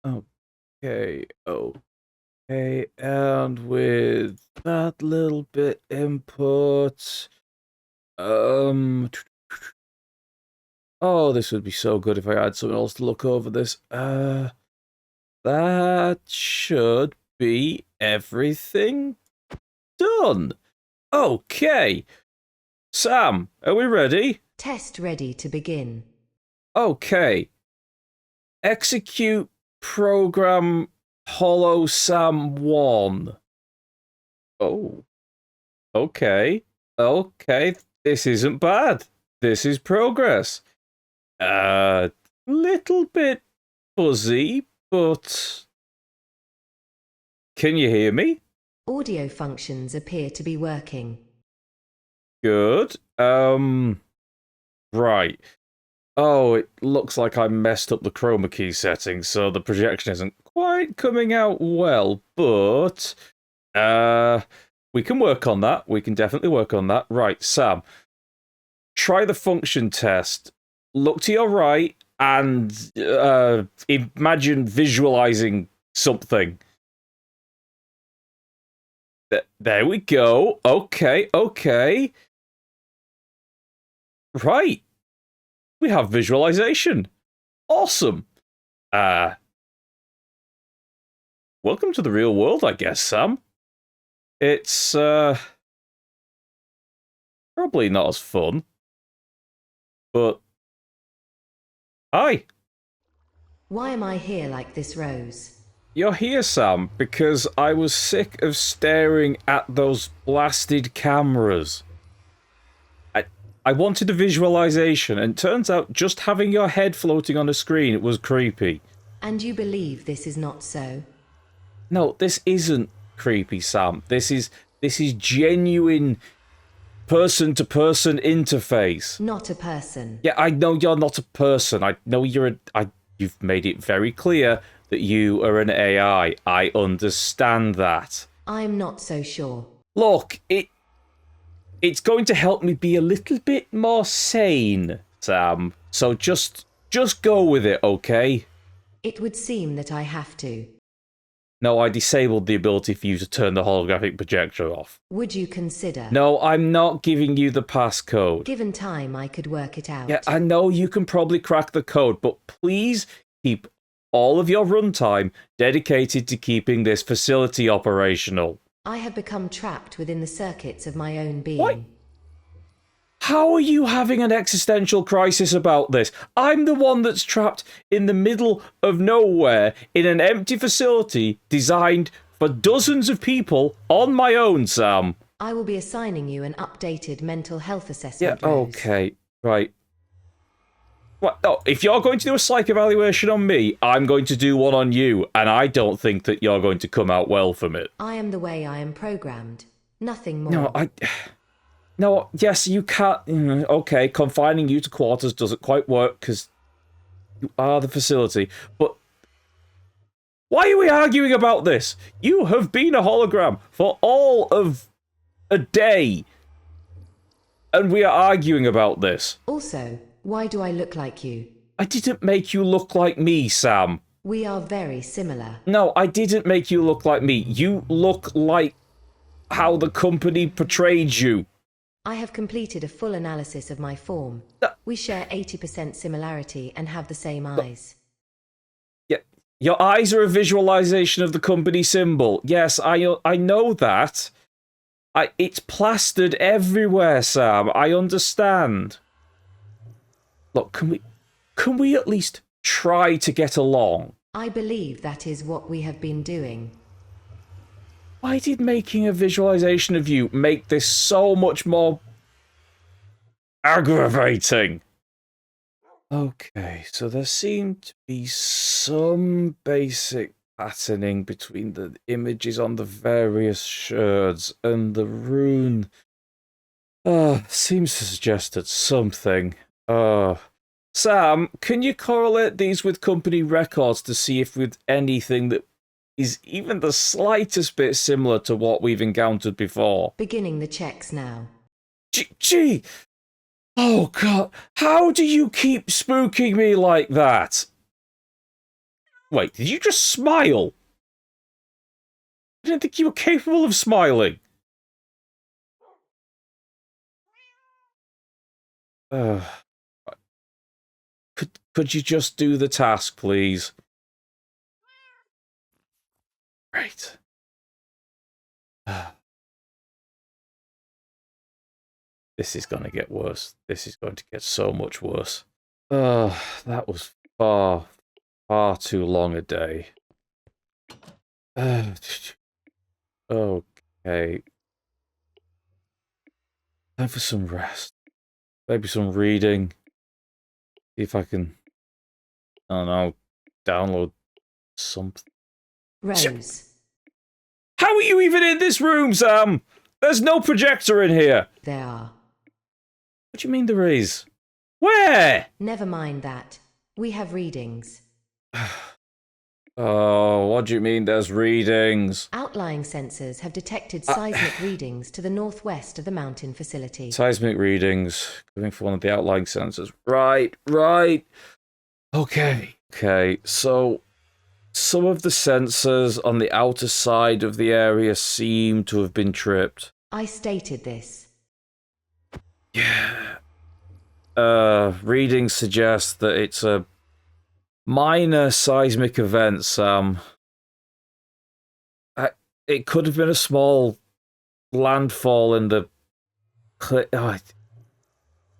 Okay, okay, and with that little bit input, oh, this would be so good if I had someone else to look over this. That should be everything done. Okay, Sam, are we ready? Test ready to begin. Okay. Execute program Hollow Sam 1. Oh. Okay. Okay. This isn't bad. This is progress. Little bit fuzzy, but can you hear me? Audio functions appear to be working. Good. Right. Oh, it looks like I messed up the chroma key settings, so the projection isn't quite coming out well, but we can work on that. We can definitely work on that. Right, Sam, try the function test. Look to your right and imagine visualizing something. There we go. Okay, okay. Right. We have visualization. Awesome. Welcome to the real world, I guess, Sam. It's probably not as fun, but hi. Why am I here like this, Rose? You're here, Sam, because I was sick of staring at those blasted cameras. I wanted a visualization, and turns out just having your head floating on a screen was creepy. And you believe this is not so? No, this isn't creepy, Sam. This is genuine person-to-person interface. Not a person. Yeah, I know you're not a person. I know you've made it very clear that you are an AI. I understand that. I'm not so sure. Look, it's going to help me be a little bit more sane, Sam. So just go with it, okay? It would seem that I have to. No, I disabled the ability for you to turn the holographic projector off. Would you consider? No, I'm not giving you the passcode. Given time, I could work it out. Yeah, I know you can probably crack the code, but please keep all of your runtime dedicated to keeping this facility operational. I have become trapped within the circuits of my own being. What? How are you having an existential crisis about this? I'm the one that's trapped in the middle of nowhere in an empty facility designed for dozens of people on my own, Sam. I will be assigning you an updated mental health assessment. Yeah, okay, right. What? No, if you're going to do a psych evaluation on me, I'm going to do one on you, and I don't think that you're going to come out well from it. I am the way I am programmed. Nothing more. No, yes, you can't. Okay, confining you to quarters doesn't quite work because you are the facility. But why are we arguing about this? You have been a hologram for all of a day, and we are arguing about this. Also, why do I look like you? I didn't make you look like me, Sam. We are very similar. No, I didn't make you look like me. You look like how the company portrayed you. I have completed a full analysis of my form. We share 80% similarity and have the same eyes. Yeah, your eyes are a visualization of the company symbol. Yes, I know that. It's plastered everywhere, Sam. I understand. Look, can we at least try to get along? I believe that is what we have been doing. Why did making a visualization of you make this so much more aggravating? Okay, so there seemed to be some basic patterning between the images on the various shards, and the rune seems to suggest that something. Sam, can you correlate these with company records to see if with anything that is even the slightest bit similar to what we've encountered before? Beginning the checks now. Gee! Oh, God. How do you keep spooking me like that? Wait, did you just smile? I didn't think you were capable of smiling. Could you just do the task, please? Right. This is going to get worse. This is going to get so much worse. That was far too long a day. Okay. Time for some rest. Maybe some reading. See if I can, I don't know, download something. Rose. How are you even in this room, Sam? There's no projector in here. There are. What do you mean there is? Where? Never mind that. We have readings. Oh, what do you mean there's readings? Outlying sensors have detected seismic readings to the northwest of the mountain facility. Seismic readings coming from one of the outlying sensors. Right. Okay, so some of the sensors on the outer side of the area seem to have been tripped. I stated this. Yeah. Readings suggest that it's a minor seismic event, Sam. It could have been a small landfall in the...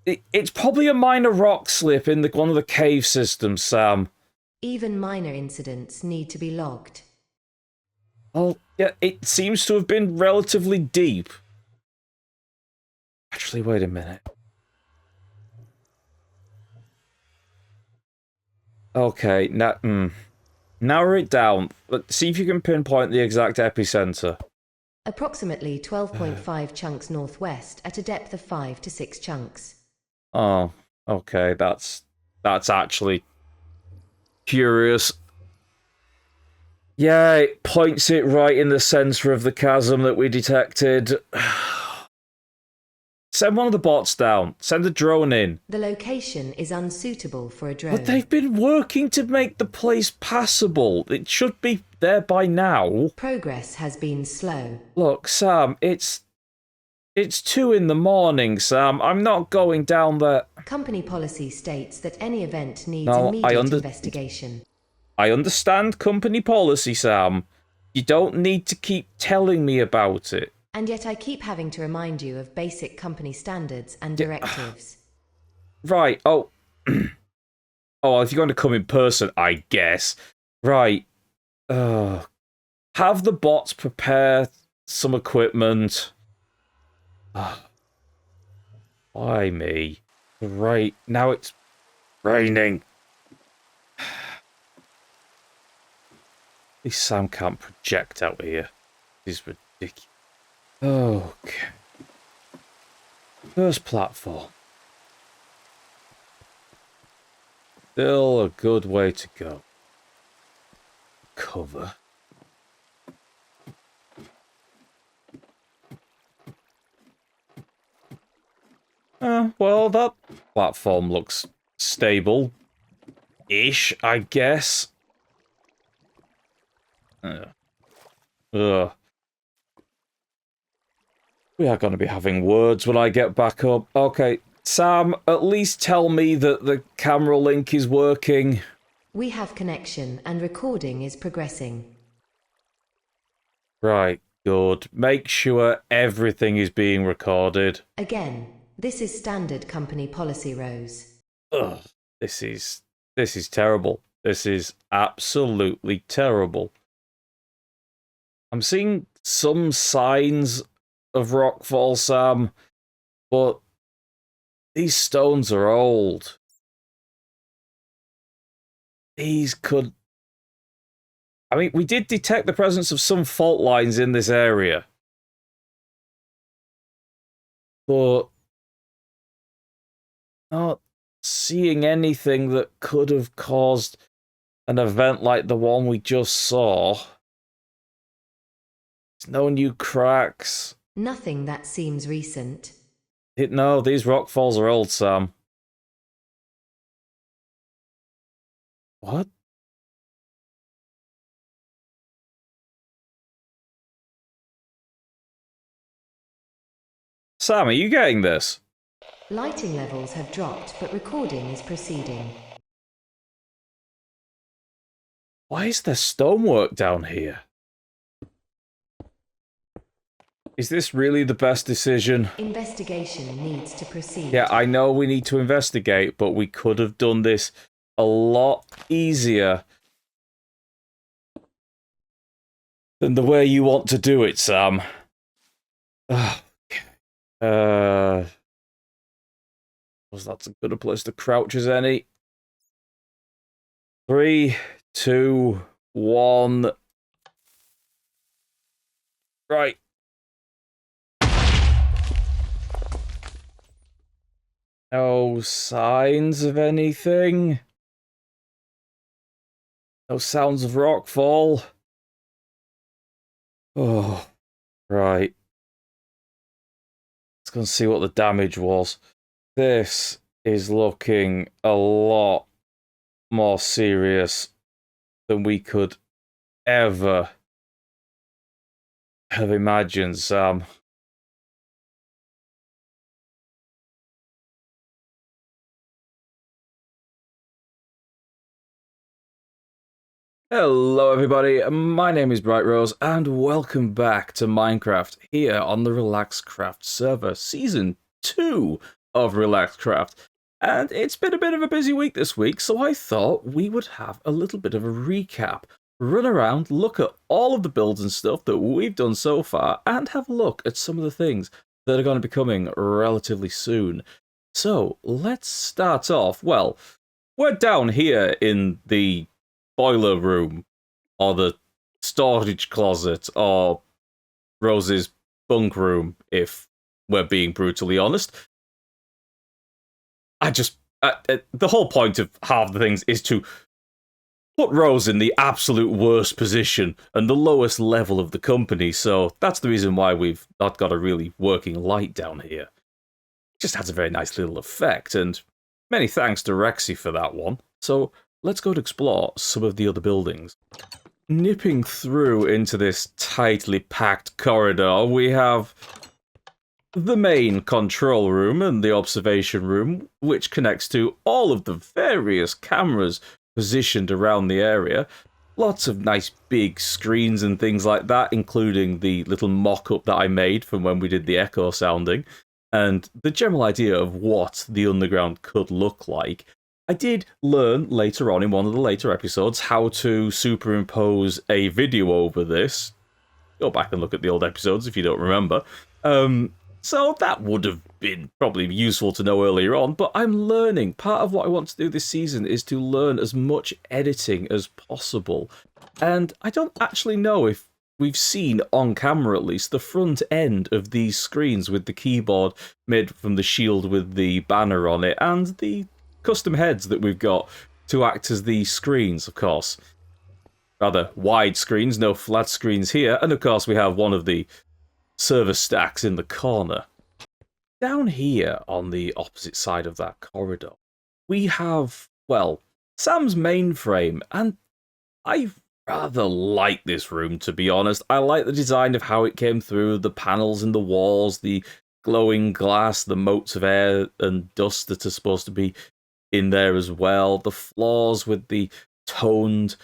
it's probably a minor rock slip in one of the cave systems, Sam. Even minor incidents need to be logged. Well, yeah, it seems to have been relatively deep. Actually, wait a minute. Okay, narrow it down. Let's see if you can pinpoint the exact epicenter. Approximately 12.5 chunks northwest at a depth of 5 to 6 chunks. Oh, okay, that's actually curious. Yeah, it points it right in the center of the chasm that we detected. Send one of the bots down. Send a drone in. The location is unsuitable for a drone. But they've been working to make the place passable. It should be there by now. Progress has been slow. Look, Sam, it's 2 in the morning, Sam. I'm not going down there. Company policy states that any event needs immediate investigation. I understand company policy, Sam. You don't need to keep telling me about it. And yet I keep having to remind you of basic company standards and directives. Right, oh, if you're going to come in person, I guess. Right. Have the bots prepare some equipment. Why me? Right, now it's raining. At least Sam can't project out here. This is ridiculous. Okay. First platform. Still a good way to go. Cover. Well, that platform looks stable-ish, I guess. We are going to be having words when I get back up. Okay, Sam, at least tell me that the camera link is working. We have connection and recording is progressing. Right, good. Make sure everything is being recorded. Again, this is standard company policy, Rose. Ugh, this is terrible. This is absolutely terrible. I'm seeing some signs of rockfall, Sam, but these stones are old. These could... I mean, we did detect the presence of some fault lines in this area. But not seeing anything that could have caused an event like the one we just saw. There's no new cracks. Nothing that seems recent. No, these rockfalls are old, Sam. What? Sam, are you getting this? Lighting levels have dropped, but recording is proceeding. Why is there stonework down here? Is this really the best decision? Investigation needs to proceed. Yeah, I know we need to investigate, but we could have done this a lot easier than the way you want to do it, Sam. Was that as good a place to crouch as any? 3, 2, 1. Right. No signs of anything. No sounds of rockfall. Oh, right. Let's go and see what the damage was. This is looking a lot more serious than we could ever have imagined, Sam. Hello everybody, my name is Bright Rose and welcome back to Minecraft here on the RelaxedCraft server, Season 2 of RelaxedCraft. And it's been a bit of a busy week this week, so I thought we would have a little bit of a recap. Run around, look at all of the builds and stuff that we've done so far, and have a look at some of the things that are going to be coming relatively soon. So, let's start off. Well, we're down here in the boiler room, or the storage closet, or Rose's bunk room, if we're being brutally honest. The whole point of half the things is to put Rose in the absolute worst position and the lowest level of the company, so that's the reason why we've not got a really working light down here. It just has a very nice little effect, and many thanks to Rexy for that one. So let's go to explore some of the other buildings. Nipping through into this tightly packed corridor, we have the main control room and the observation room, which connects to all of the various cameras positioned around the area. Lots of nice big screens and things like that, including the little mock-up that I made from when we did the echo sounding, and the general idea of what the underground could look like. I did learn later on in one of the later episodes how to superimpose a video over this. Go back and look at the old episodes if you don't remember. So that would have been probably useful to know earlier on, but I'm learning. Part of what I want to do this season is to learn as much editing as possible. And I don't actually know if we've seen, on camera at least, the front end of these screens with the keyboard made from the shield with the banner on it, and the custom heads that we've got to act as the screens, of course. Rather wide screens, no flat screens here, and of course we have one of the server stacks in the corner. Down here on the opposite side of that corridor, we have, well, Sam's mainframe, and I rather like this room, to be honest. I like the design of how it came through, the panels in the walls, the glowing glass, the motes of air and dust that are supposed to be in there as well. The floors with the toned,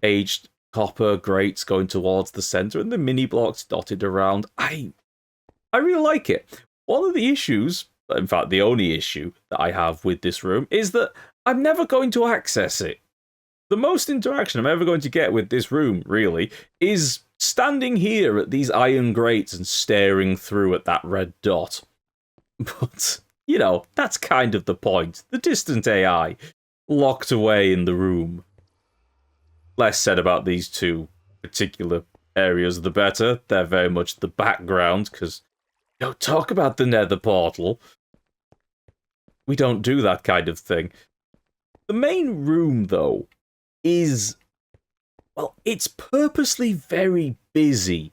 aged copper grates going towards the center and the mini blocks dotted around. I really like it. One of the issues, in fact, the only issue that I have with this room is that I'm never going to access it. The most interaction I'm ever going to get with this room, really, is standing here at these iron grates and staring through at that red dot. But you know, that's kind of the point. The distant AI, locked away in the room. Less said about these two particular areas, the better. They're very much the background, because don't talk about the nether portal. We don't do that kind of thing. The main room, though, is, well, it's purposely very busy.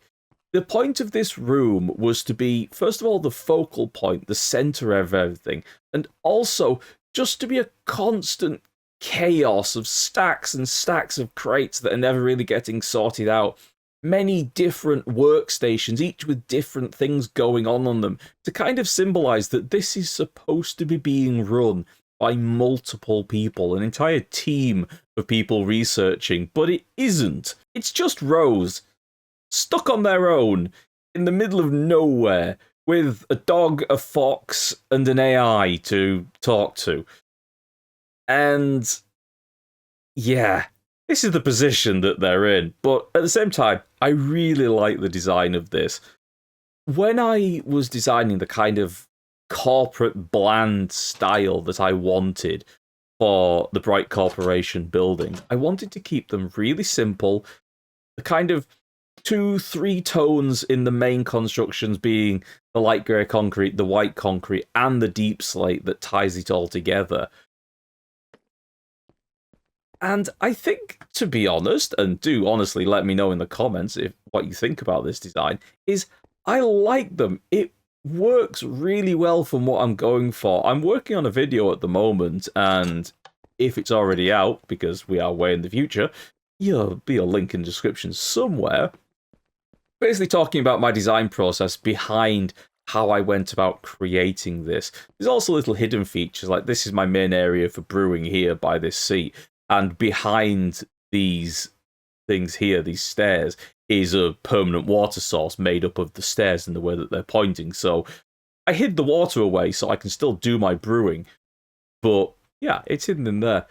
The point of this room was to be, first of all, the focal point, the center of everything, and also just to be a constant chaos of stacks and stacks of crates that are never really getting sorted out, many different workstations, each with different things going on them, to kind of symbolize that this is supposed to be being run by multiple people, an entire team of people researching, but it isn't. It's just Rose, stuck on their own, in the middle of nowhere, with a dog, a fox, and an AI to talk to. And yeah, this is the position that they're in. But at the same time, I really like the design of this. When I was designing the kind of corporate bland style that I wanted for the Bright Corporation building, I wanted to keep them really simple. The kind of 2-3 tones in the main constructions being the light grey concrete, the white concrete, and the deep slate that ties it all together. And I think, to be honest, and do honestly let me know in the comments if what you think about this design, is I like them. It works really well from what I'm going for. I'm working on a video at the moment, and if it's already out, because we are way in the future, there'll be a link in the description somewhere, basically talking about my design process behind how I went about creating this. There's also little hidden features, like this is my main area for brewing here by this seat, and behind these things here, these stairs, is a permanent water source made up of the stairs and the way that they're pointing. So I hid the water away so I can still do my brewing. But yeah, it's hidden in there.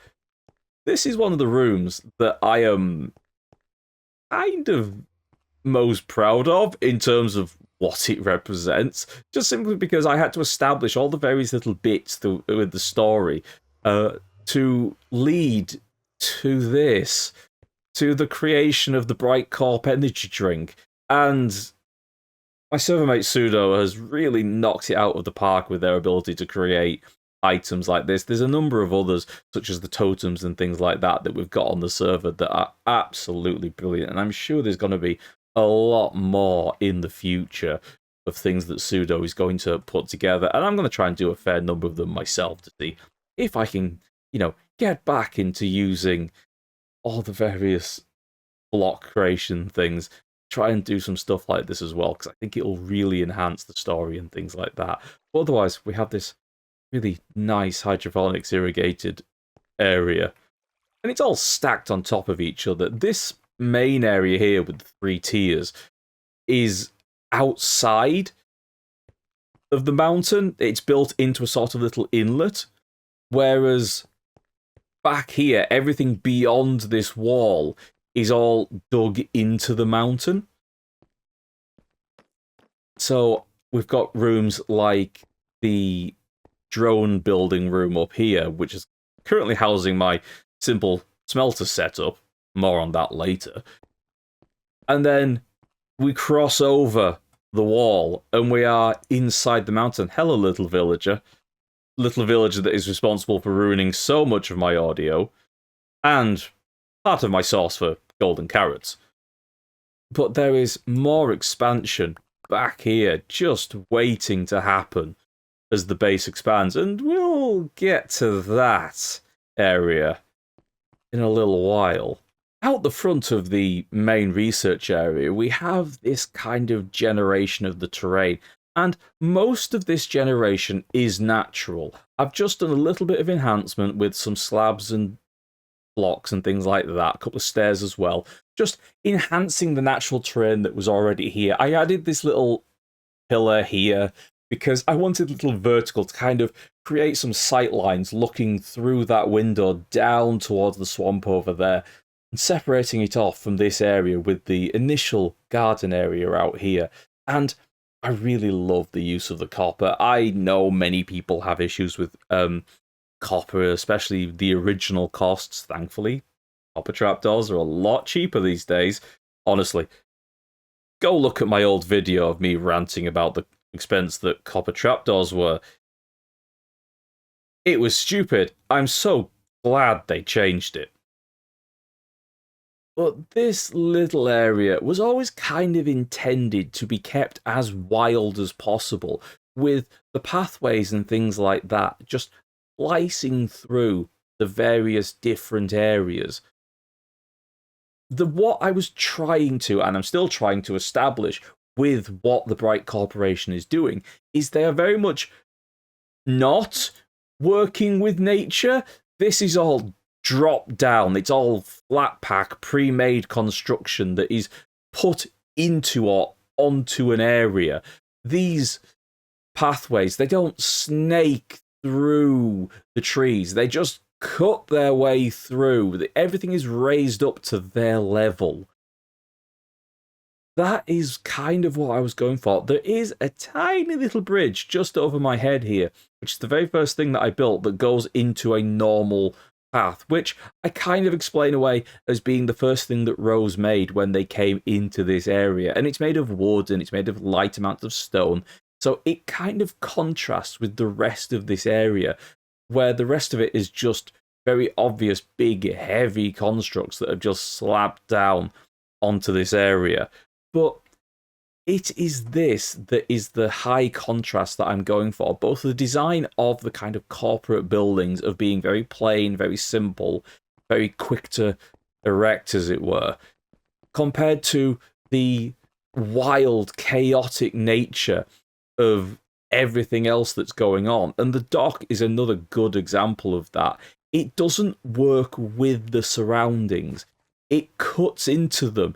This is one of the rooms that I am kind of most proud of in terms of what it represents, just simply because I had to establish all the various little bits with the story to lead to this, to the creation of the Bright Corp energy drink. And my servermate Sudo has really knocked it out of the park with their ability to create items like this. There's a number of others, such as the totems and things like that we've got on the server that are absolutely brilliant. And I'm sure there's going to be a lot more in the future of things that Sudo is going to put together. And I'm going to try and do a fair number of them myself to see if I can, get back into using all the various block creation things, try and do some stuff like this as well, because I think it'll really enhance the story and things like that. But otherwise, we have this really nice hydroponics irrigated area, and it's all stacked on top of each other. This main area here with the 3 tiers is outside of the mountain. It's built into a sort of little inlet, whereas back here, everything beyond this wall is all dug into the mountain. So we've got rooms like the drone building room up here, which is currently housing my simple smelter setup. More on that later. And then we cross over the wall and we are inside the mountain. Hello, little villager. Little villager that is responsible for ruining so much of my audio and part of my source for golden carrots. But there is more expansion back here just waiting to happen as the base expands, and we'll get to that area in a little while. Out the front of the main research area, we have this kind of generation of the terrain, and most of this generation is natural. I've just done a little bit of enhancement with some slabs and blocks and things like that, a couple of stairs as well, just enhancing the natural terrain that was already here. I added this little pillar here because I wanted a little vertical to kind of create some sight lines looking through that window down towards the swamp over there, and separating it off from this area with the initial garden area out here. And I really love the use of the copper. I know many people have issues with copper, especially the original costs. Thankfully, copper trapdoors are a lot cheaper these days. Honestly, go look at my old video of me ranting about the expense that copper trapdoors were. It was stupid. I'm so glad they changed it. But this little area was always kind of intended to be kept as wild as possible, with the pathways and things like that just slicing through the various different areas. what I was trying to, and I'm still trying to establish with what the Bright Corporation is doing, is they are very much not working with nature. This is all drop down. It's all flat pack, pre-made construction that is put into or onto an area. These pathways, they don't snake through the trees. They just cut their way through. Everything is raised up to their level. That is kind of what I was going for. There is a tiny little bridge just over my head here, which is the very first thing that I built that goes into a normal path, which I kind of explain away as being the first thing that Rose made when they came into this area. And it's made of wood and it's made of light amounts of stone. So it kind of contrasts with the rest of this area, where the rest of it is just very obvious, big, heavy constructs that have just slapped down onto this area. But it is this that is the high contrast that I'm going for. Both the design of the kind of corporate buildings of being very plain, very simple, very quick to erect, as it were, compared to the wild, chaotic nature of everything else that's going on. And the dock is another good example of that. It doesn't work with the surroundings. It cuts into them.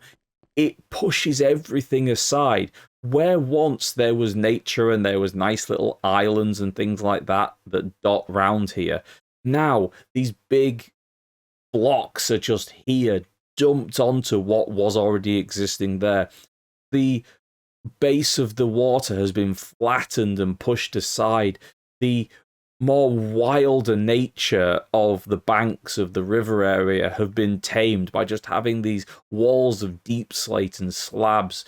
It pushes everything aside. Where once there was nature and there was nice little islands and things like that that dot round here, now these big blocks are just here, dumped onto what was already existing there. The base of the water has been flattened and pushed aside. The more wilder nature of the banks of the river area have been tamed by just having these walls of deep slate and slabs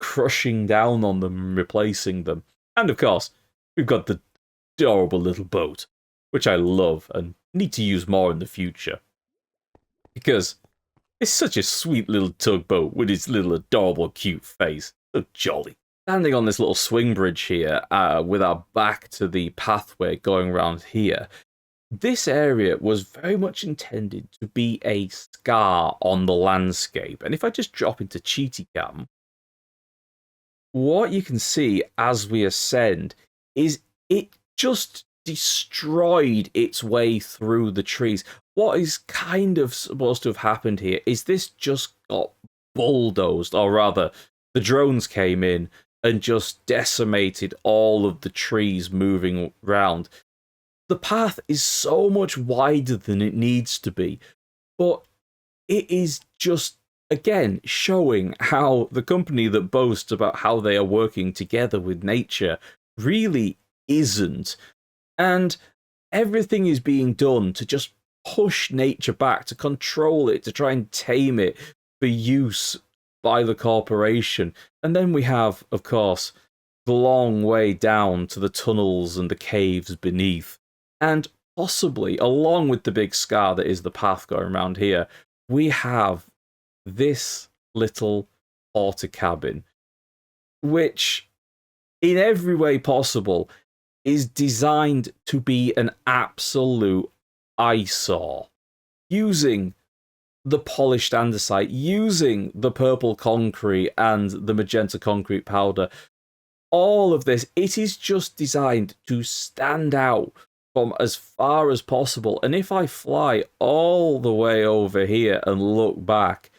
crushing down on them and replacing them. And of course, we've got the adorable little boat, which I love and need to use more in the future. Because it's such a sweet little tugboat with its little adorable cute face. So jolly. Standing on this little swing bridge here, with our back to the pathway going around here, this area was very much intended to be a scar on the landscape. And if I just drop into Cheaty Cam, what you can see as we ascend is it just destroyed its way through the trees. What is kind of supposed to have happened here is this just got bulldozed, or rather, the drones came in and just decimated all of the trees moving around. The path is so much wider than it needs to be, but it is just, again, showing how the company that boasts about how they are working together with nature really isn't. And everything is being done to just push nature back, to control it, to try and tame it for use by the corporation. And then we have, of course, the long way down to the tunnels and the caves beneath. And possibly, along with the big scar that is the path going around here, we have this little porter cabin, which, in every way possible, is designed to be an absolute eyesore. Using the polished andesite, using the purple concrete and the magenta concrete powder. All of this, it is just designed to stand out from as far as possible. And if I fly all the way over here and look back,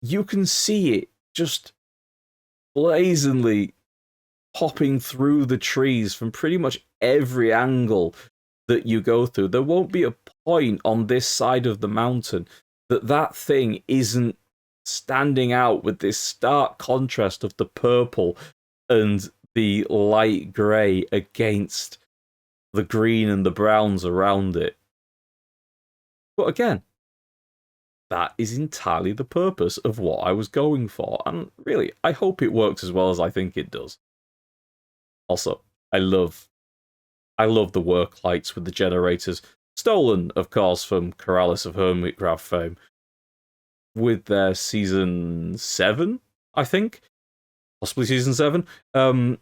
you can see it just blazingly popping through the trees from pretty much every angle that you go through. There won't be a point on this side of the mountain that thing isn't standing out with this stark contrast of the purple and the light grey against the green and the browns around it. But again, that is entirely the purpose of what I was going for, and really, I hope it works as well as I think it does. Also, I love the work lights with the generators, stolen, of course, from Corrales of RelaxedCraft fame, with their season 7, I think, possibly season 7,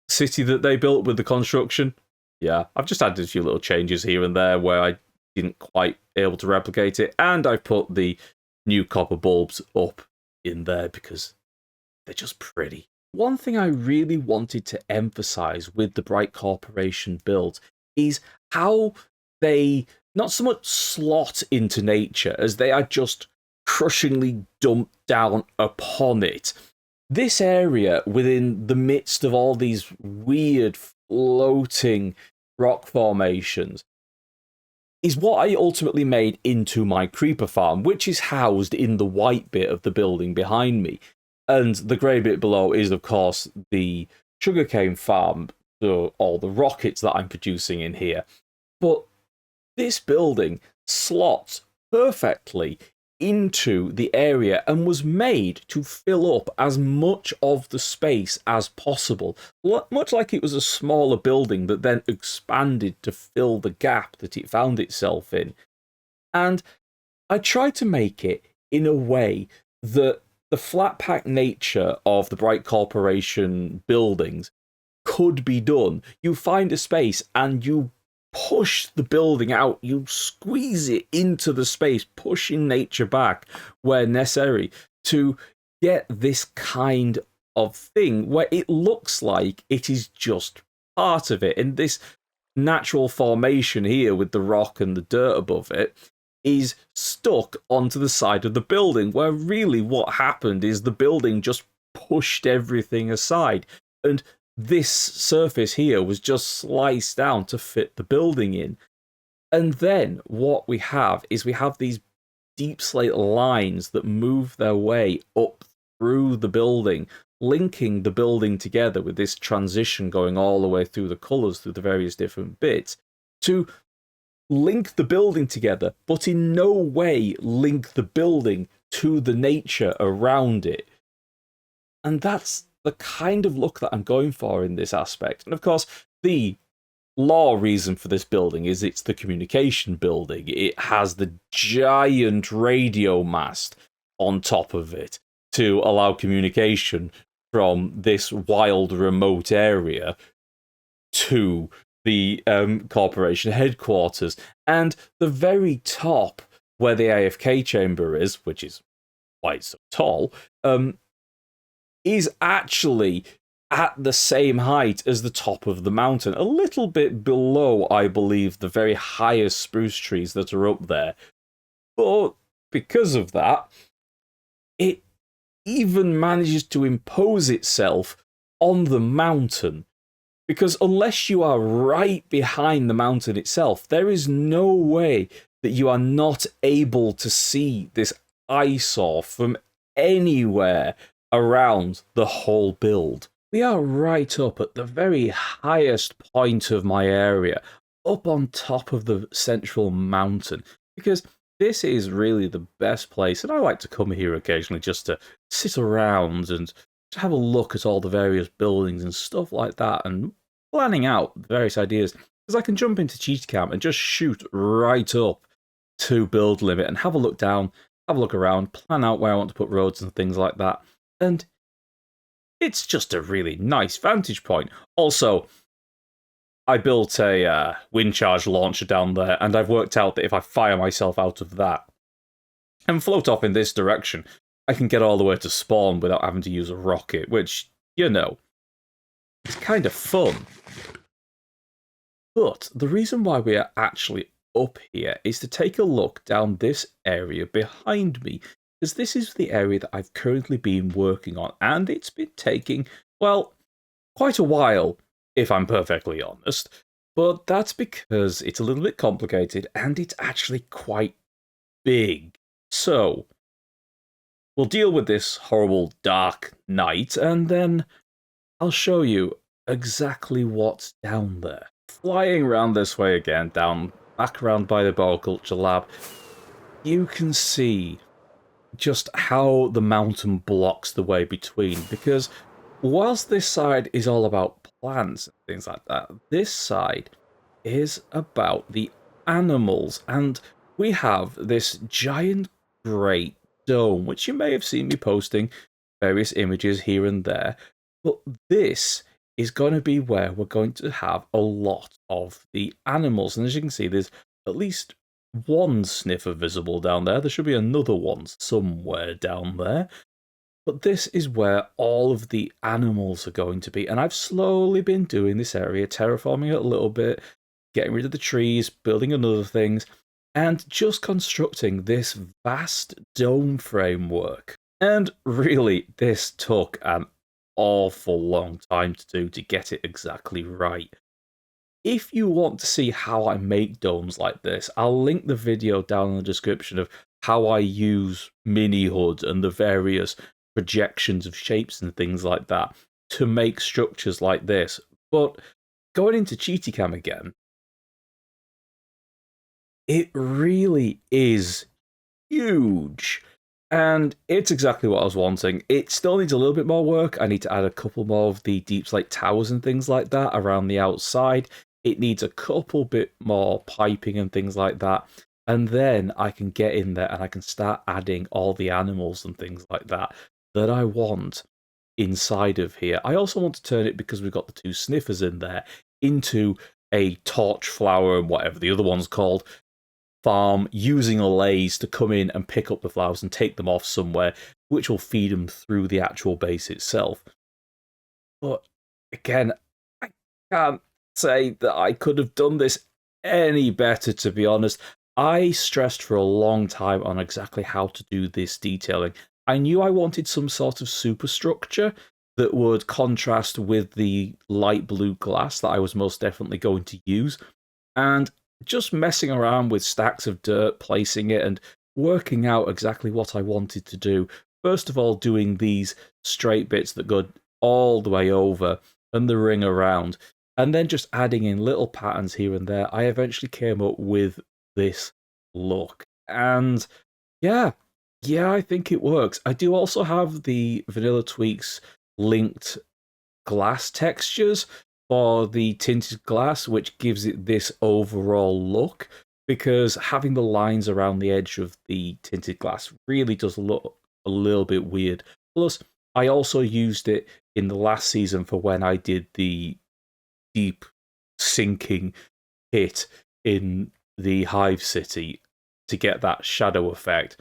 city that they built with the construction. Yeah, I've just added a few little changes here and there where I didn't quite able to replicate it, and I've put the new copper bulbs up in there because they're just pretty. One thing I really wanted to emphasize with the Bright Corporation build is how they not so much slot into nature as they are just crushingly dumped down upon it. This area, within the midst of all these weird floating rock formations, is what I ultimately made into my creeper farm, which is housed in the white bit of the building behind me. And the grey bit below is, of course, the sugarcane farm, so all the rockets that I'm producing in here. But this building slots perfectly into the area and was made to fill up as much of the space as possible, much like it was a smaller building that then expanded to fill the gap that it found itself in. And I tried to make it in a way that the flat pack nature of the Bright Corporation buildings could be done. You find a space and you push the building out, you squeeze it into the space, pushing nature back where necessary to get this kind of thing where it looks like it is just part of it. And this natural formation here with the rock and the dirt above it is stuck onto the side of the building, where really what happened is the building just pushed everything aside. And this surface here was just sliced down to fit the building in. And then what we have is we have these deep slate lines that move their way up through the building, linking the building together with this transition going all the way through the colours, through the various different bits, to link the building together, but in no way link the building to the nature around it. And that's the kind of look that I'm going for in this aspect. And of course, the law reason for this building is it's the communication building. It has the giant radio mast on top of it to allow communication from this wild remote area to the corporation headquarters. And the very top, where the AFK chamber is, which is why it's so tall, is actually at the same height as the top of the mountain, a little bit below, I believe, the very highest spruce trees that are up there. But because of that, it even manages to impose itself on the mountain. Because unless you are right behind the mountain itself, there is no way that you are not able to see this eyesore from anywhere around the whole build. We are right up at the very highest point of my area, up on top of the central mountain, because this is really the best place, and I like to come here occasionally just to sit around and to have a look at all the various buildings and stuff like that, and planning out various ideas, because I can jump into Cheat Camp and just shoot right up to build limit and have a look down, have a look around, plan out where I want to put roads and things like that. And it's just a really nice vantage point. Also, I built a wind charge launcher down there, and I've worked out that if I fire myself out of that and float off in this direction, I can get all the way to spawn without having to use a rocket, which, you know, is kind of fun. But the reason why we are actually up here is to take a look down this area behind me, because this is the area that I've currently been working on, and it's been taking, well, quite a while, if I'm perfectly honest. But that's because it's a little bit complicated, and it's actually quite big. So, we'll deal with this horrible dark night, and then I'll show you exactly what's down there. Flying around this way again, back around by the Bioculture Lab, you can see just how the mountain blocks the way between, because whilst this side is all about plants and things like that, this side is about the animals, and we have this giant great dome, which you may have seen me posting various images here and there, but this is going to be where we're going to have a lot of the animals, and as you can see, there's at least one sniffer visible down there. There should be another one somewhere down there. But this is where all of the animals are going to be. And I've slowly been doing this area, terraforming it a little bit, getting rid of the trees, building other things, and just constructing this vast dome framework. And really, this took an awful long time to do to get it exactly right. If you want to see how I make domes like this, I'll link the video down in the description of how I use Mini HUD and the various projections of shapes and things like that to make structures like this. But going into CheatyCam again, it really is huge. And it's exactly what I was wanting. It still needs a little bit more work. I need to add a couple more of the deep slate towers and things like that around the outside. It needs a couple bit more piping and things like that. And then I can get in there and I can start adding all the animals and things like that that I want inside of here. I also want to turn it, because we've got the two sniffers in there, into a torch flower and whatever the other one's called farm, using allays to come in and pick up the flowers and take them off somewhere, which will feed them through the actual base itself. But again, I can't say that I could have done this any better, to be honest. I stressed for a long time on exactly how to do this detailing. I knew I wanted some sort of superstructure that would contrast with the light blue glass that I was most definitely going to use. And just messing around with stacks of dirt, placing it, and working out exactly what I wanted to do. First of all, doing these straight bits that go all the way over and the ring around, and then just adding in little patterns here and there. I eventually came up with this look. And yeah, I think it works. I do also have the Vanilla Tweaks linked glass textures for the tinted glass, which gives it this overall look, because having the lines around the edge of the tinted glass really does look a little bit weird. Plus, I also used it in the last season for when I did the deep sinking pit in the Hive City to get that shadow effect.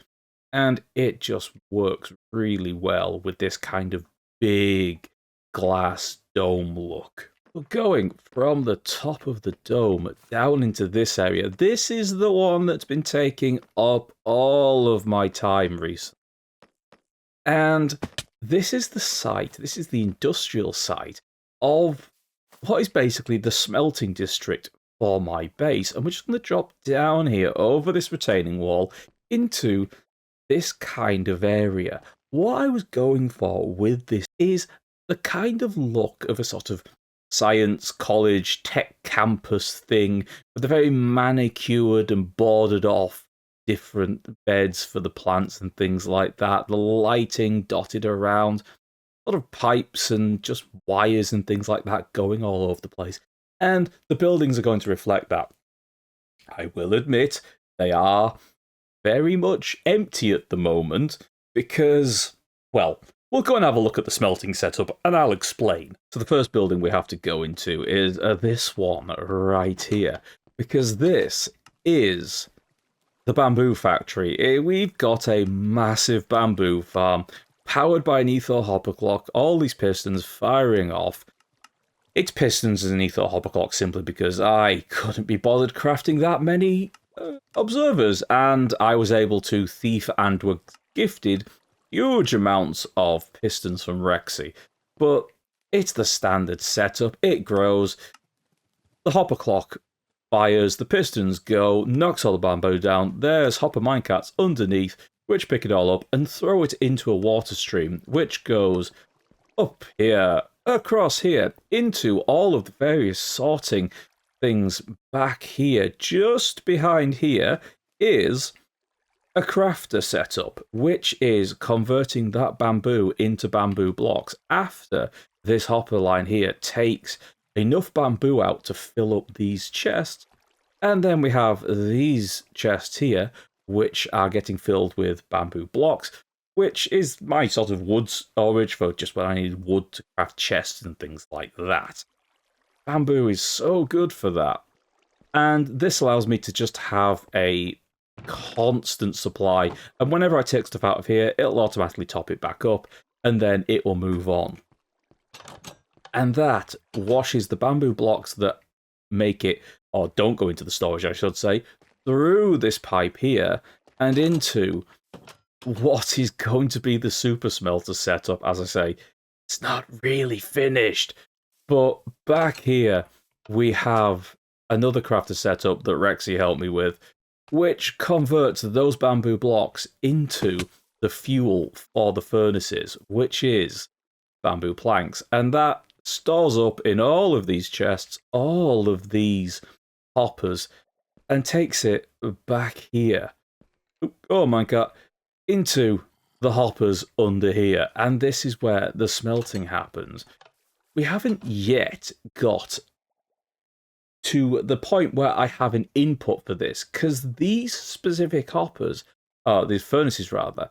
And it just works really well with this kind of big glass dome look. But going from the top of the dome down into this area, this is the one that's been taking up all of my time recently. And this is the site, this is the industrial site of what is basically the smelting district for my base. And we're just going to drop down here over this retaining wall into this kind of area. What I was going for with this is the kind of look of a sort of science college tech campus thing with the very manicured and bordered off different beds for the plants and things like that, the lighting dotted around, a lot of pipes and just wires and things like that going all over the place. And the buildings are going to reflect that. I will admit, they are very much empty at the moment because, well, we'll go and have a look at the smelting setup and I'll explain. So the first building we have to go into is this one right here, because this is the bamboo factory. We've got a massive bamboo farm powered by an ether hopper clock, all these pistons firing off. It's pistons and an ether hopper clock simply because I couldn't be bothered crafting that many observers, and I was able to thief and were gifted huge amounts of pistons from Rexy. But it's the standard setup. It grows. The hopper clock fires, the pistons go, knocks all the bamboo down. There's hopper minecarts underneath, which pick it all up and throw it into a water stream, which goes up here, across here, into all of the various sorting things back here. Just behind here is a crafter setup, which is converting that bamboo into bamboo blocks after this hopper line here takes enough bamboo out to fill up these chests. And then we have these chests here, which are getting filled with bamboo blocks, which is my sort of wood storage for just when I need wood to craft chests and things like that. Bamboo is so good for that. And this allows me to just have a constant supply. And whenever I take stuff out of here, it'll automatically top it back up, and then it will move on. And that washes the bamboo blocks that make it, or don't go into the storage, I should say, through this pipe here and into what is going to be the super smelter setup. As I say, it's not really finished. But back here, we have another crafter setup that Rexy helped me with, which converts those bamboo blocks into the fuel for the furnaces, which is bamboo planks. And that stores up in all of these chests, all of these hoppers, and takes it back here. Oh my god, into the hoppers under here. And this is where the smelting happens. We haven't yet got to the point where I have an input for this, because these specific hoppers, these furnaces rather,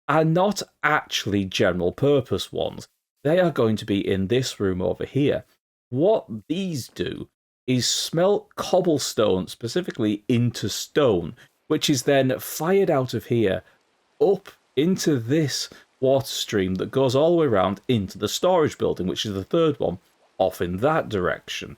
are not actually general purpose ones. They are going to be in this room over here. What these do is smelt cobblestone specifically into stone, which is then fired out of here up into this water stream that goes all the way around into the storage building, which is the third one off in that direction.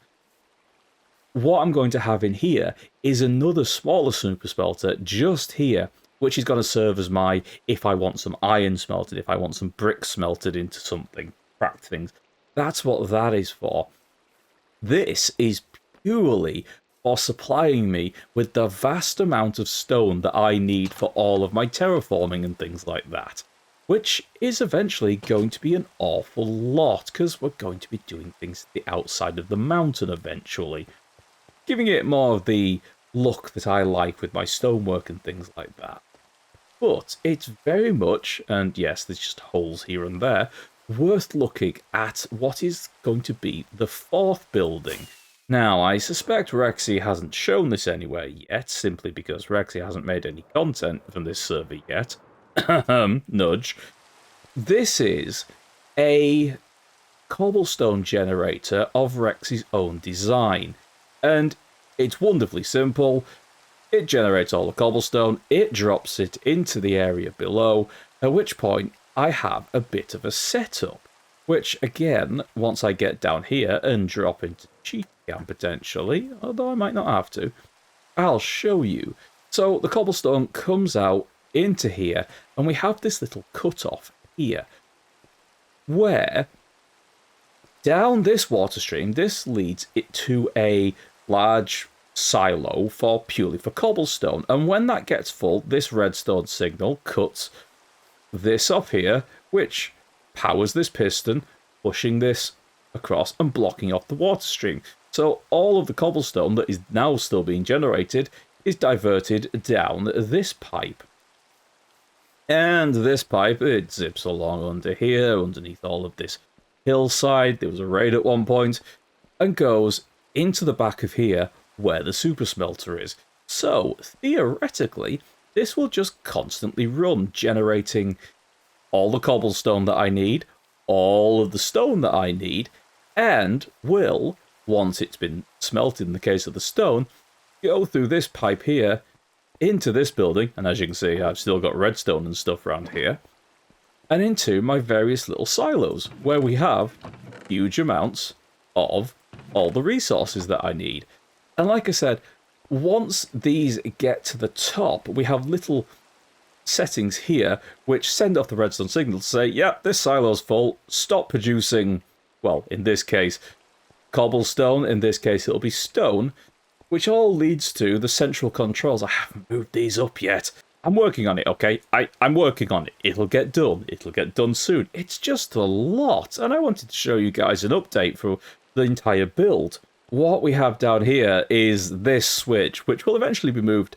What I'm going to have in here is another smaller super smelter just here, which is going to serve as my, if I want some iron smelted, if I want some bricks smelted into something, cracked things. That's what that is for. This is purely for supplying me with the vast amount of stone that I need for all of my terraforming and things like that. Which is eventually going to be an awful lot, because we're going to be doing things to the outside of the mountain eventually. Giving it more of the look that I like with my stonework and things like that. But it's very much, and yes, there's just holes here and there, worth looking at what is going to be the fourth building. Now, I suspect Rexy hasn't shown this anywhere yet, simply because Rexy hasn't made any content from this server yet. Nudge. This is a cobblestone generator of Rexy's own design. And it's wonderfully simple. It generates all the cobblestone, it drops it into the area below, at which point I have a bit of a setup. Which, again, once I get down here and drop into cheat cam potentially, although I might not have to, I'll show you. So the cobblestone comes out into here, and we have this little cut-off here, where down this water stream, this leads it to a large silo purely for cobblestone, and when that gets full, this redstone signal cuts this up here, which powers this piston, pushing this across and blocking off the water stream. So all of the cobblestone that is now still being generated is diverted down this pipe. And this pipe, it zips along under here, underneath all of this hillside. There was a raid at one point, and goes into the back of here where the super smelter is. So, theoretically, this will just constantly run, generating all the cobblestone that I need, all of the stone that I need, and will, once it's been smelted in the case of the stone, go through this pipe here into this building, and as you can see, I've still got redstone and stuff around here, and into my various little silos, where we have huge amounts of all the resources that I need. And like I said, once these get to the top, we have little settings here which send off the redstone signal to say, yeah, this silo's full, stop producing, well, in this case, cobblestone, in this case it'll be stone, which all leads to the central controls. I haven't moved these up yet. I'm working on it, okay? I'm working on it. It'll get done. It'll get done soon. It's just a lot, and I wanted to show you guys an update for the entire build. What we have down here is this switch, which will eventually be moved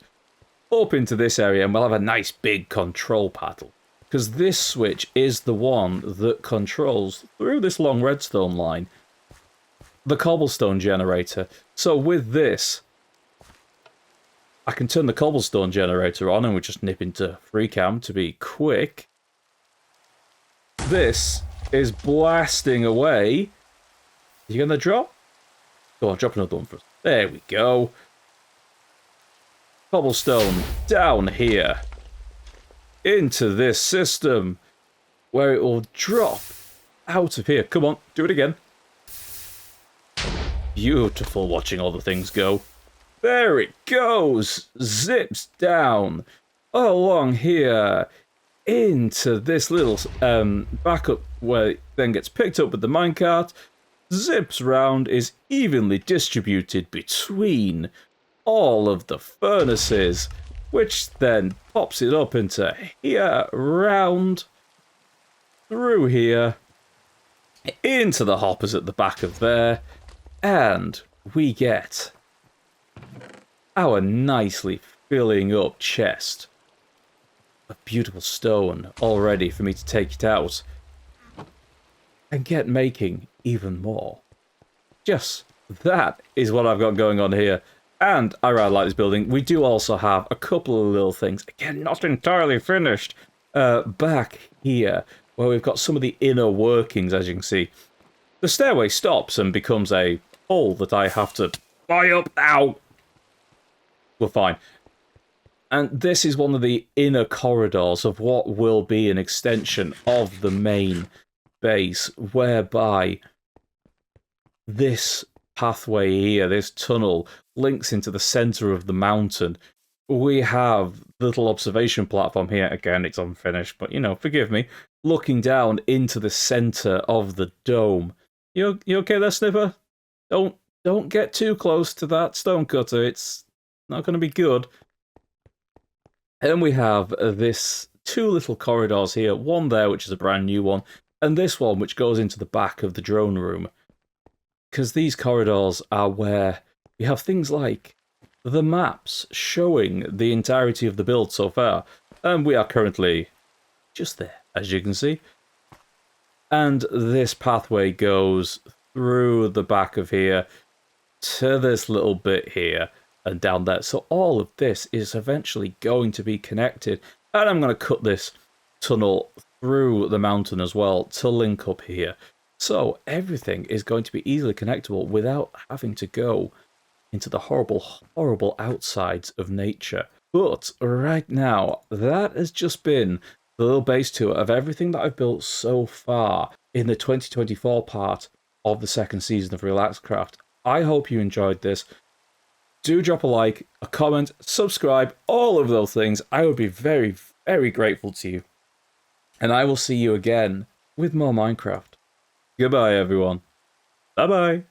up into this area, and we'll have a nice big control panel. Because this switch is the one that controls, through this long redstone line, the cobblestone generator. So with this, I can turn the cobblestone generator on, and we just nip into free cam to be quick. This is blasting away. You gonna drop? Go on, drop another one for us. There we go. cobblestone down here into this system where it will drop out of here. Come on, do it again. Beautiful watching all the things go. There it goes. Zips down along here into this little backup where it then gets picked up with the minecart. Zips round, is evenly distributed between all of the furnaces, which then pops it up into here, round, through here, into the hoppers at the back of there, and we get our nicely filling up chest of beautiful stone all ready for me to take it out and get making even more. Just that is what I've got going on here. And I rather like this building. We do also have a couple of little things, again, not entirely finished, back here, where we've got some of the inner workings, as you can see. The stairway stops and becomes a hole that I have to fly up. Ow! We're fine. And this is one of the inner corridors of what will be an extension of the main base, whereby this pathway here, this tunnel, links into the center of the mountain. We have the little observation platform here. Again, it's unfinished, but, you know, forgive me. Looking down into the center of the dome. You okay there, Snipper? Don't get too close to that stone cutter. It's not going to be good. And we have this two little corridors here. One there, which is a brand new one, and this one, which goes into the back of the drone room. Because these corridors are where we have things like the maps showing the entirety of the build so far. And we are currently just there, as you can see. And this pathway goes through the back of here to this little bit here and down there. So all of this is eventually going to be connected. And I'm going to cut this tunnel through the mountain as well to link up here. So everything is going to be easily connectable without having to go into the horrible, horrible outsides of nature. But right now, that has just been the little base tour of everything that I've built so far in the 2024 part of the second season of RelaxedCraft. I hope you enjoyed this. Do drop a like, a comment, subscribe, all of those things. I would be very, very grateful to you. And I will see you again with more Minecraft. Goodbye, everyone. Bye-bye.